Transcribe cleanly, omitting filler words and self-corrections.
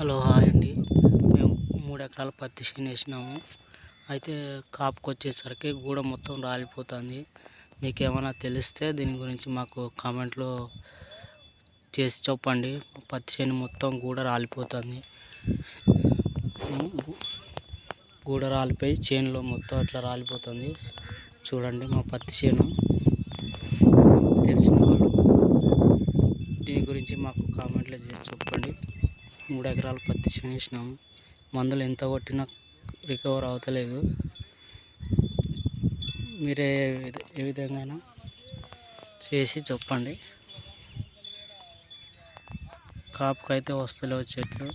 Hello hi అండి. మేము 3 ఎకరాల పత్తి చేను వేసినాము. అయితే కాపుకి వచ్చేసరికి గూడ మొత్తం రాలిపోతుంది. మీకు ఏమైనా తెలిస్తే దీని గురించి మాకు కామెంట్లో చేసి చెప్పండి. పత్తి చేను మొత్తం గూడ రాలిపోతుంది. గూడ రాలిపోయి చేనులో మొత్తం అట్లా రాలిపోతుంది. చూడండి మా పత్తి చేను. తెలిసిన వాళ్ళు దీని గురించి మాకు కామెంట్లో చేసి చెప్పండి. 3 ఎకరాల పత్తి చేను వేసినాము. మందులు ఎంత కొట్టినా రికవర్ అవుతలేదు. మీరే ఏ విధంగా చేసి చెప్పండి. కాపుకైతే వస్తలేవు చెట్లు.